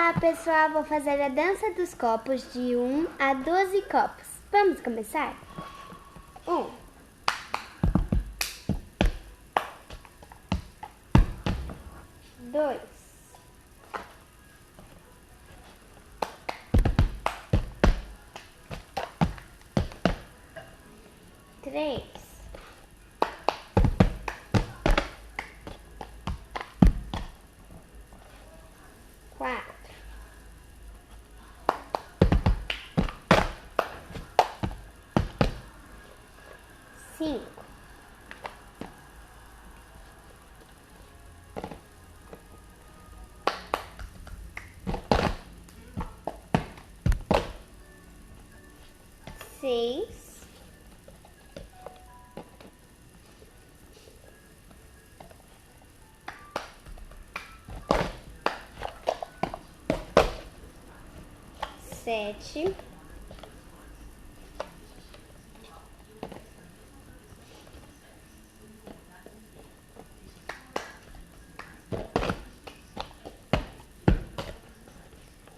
Olá pessoal, vou fazer a dança dos copos de 1 a 12 copos. Vamos começar? 1, 2, 3, 4, 5, 6, 7,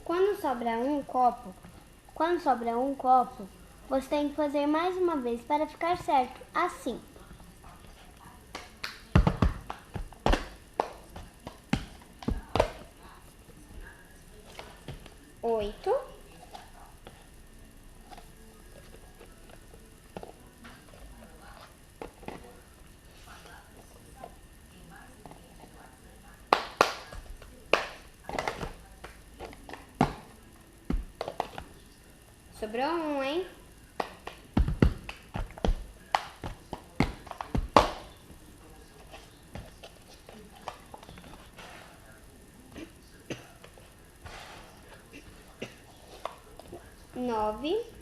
Quando sobra um copo, você tem que fazer mais uma vez para ficar certo, assim. 8, 'Sobrou um, hein? 9,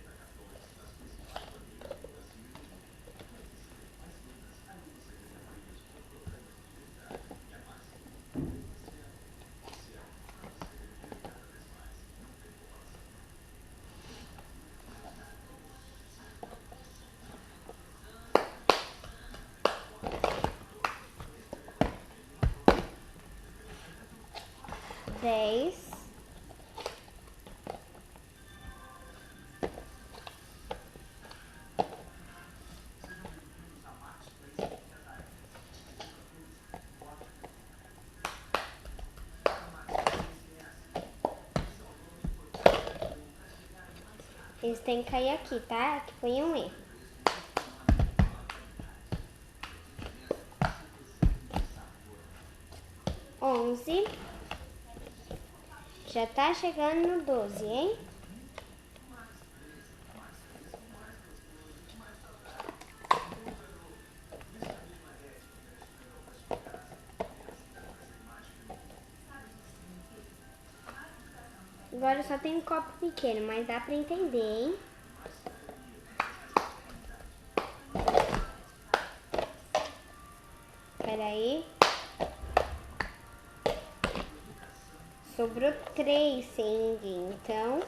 10, 'Eles têm que cair aqui, tá? Que foi um erro. 11, já tá chegando no 12, hein? 'Agora só tem um copo pequeno, mas dá pra entender, hein? Peraí. Sobrou 3 sem ninguém, então...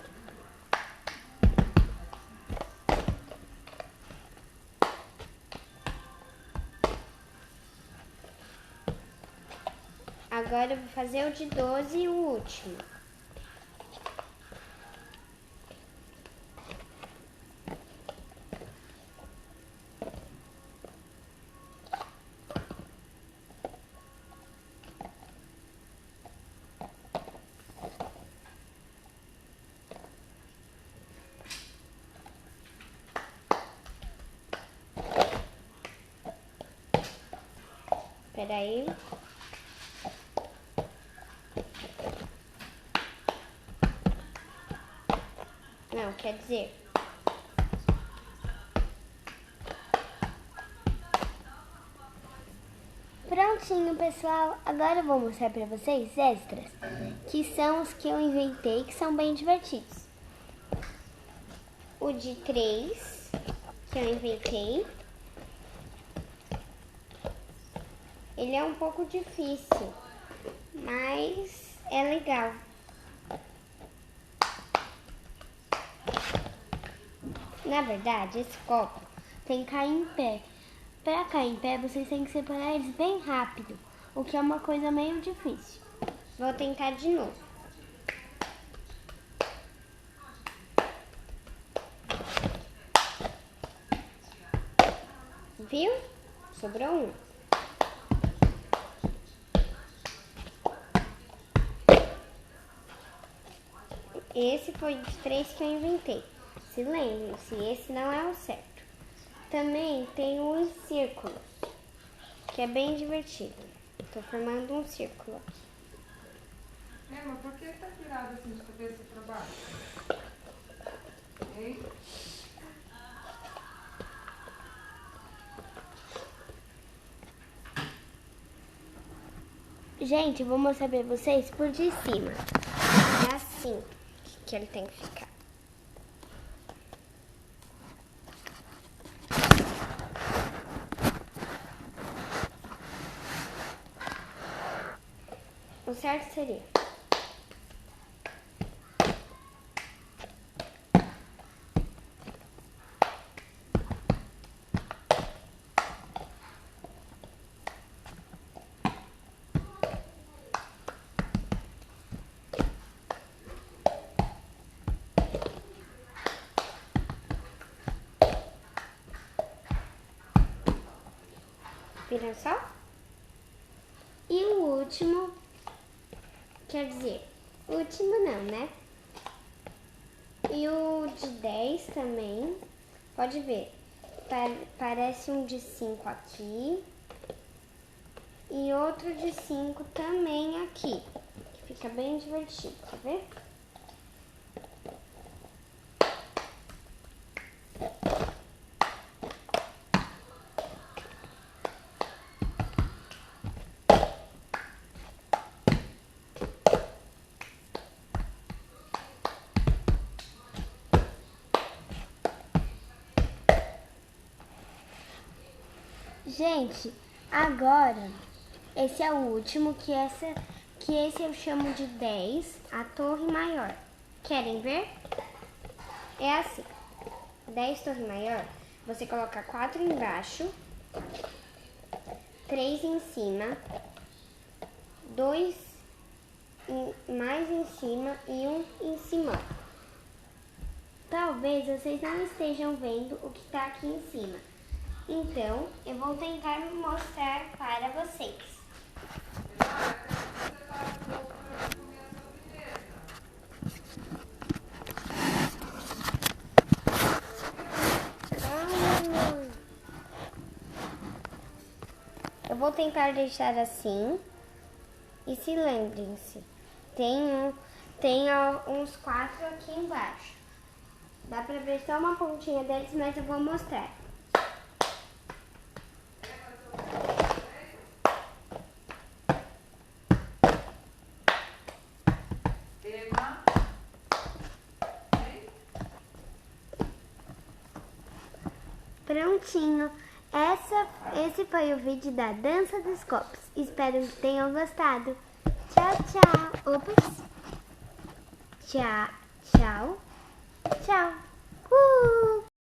Agora eu vou fazer o de 12 e o último. Peraí. Não, quer dizer... Prontinho, pessoal. Agora eu vou mostrar pra vocês extras, que são os que eu inventei, que são bem divertidos. O de 3, que eu inventei. Ele é um pouco difícil, mas é legal. Na verdade, esse copo tem que cair em pé. Para cair em pé, vocês têm que separar eles bem rápido, o que é uma coisa meio difícil. Vou tentar de novo. Viu? Sobrou um. Esse foi dos 3 que eu inventei. Se lembrem-se, esse não é o certo. Também tem os círculos, que é bem divertido. Tô formando um círculo. Mas por que tá virado assim de cabeça para baixo? Hein? Gente, eu vou mostrar pra vocês por de cima. É assim que ele tem que ficar. O certo seria... Viram só? E o último, quer dizer, o último não, né? E o de 10 também, pode ver, parece um de 5 aqui e outro de 5 também aqui, que fica bem divertido, quer ver? Gente, agora, esse é o último, que esse eu chamo de 10, a torre maior. Querem ver? É assim, 10 torre maior, você coloca 4 embaixo, 3 em cima, 2 mais em cima e 1 em cima. Talvez vocês não estejam vendo o que está aqui em cima. Então, eu vou tentar mostrar para vocês. Eu vou tentar deixar assim. E se lembrem-se, tem uns 4 aqui embaixo. Dá pra ver só uma pontinha deles, mas eu vou mostrar. Prontinho. Esse foi o vídeo da dança dos copos. Espero que tenham gostado. Tchau, tchau. Ops. Tchau, tchau, tchau.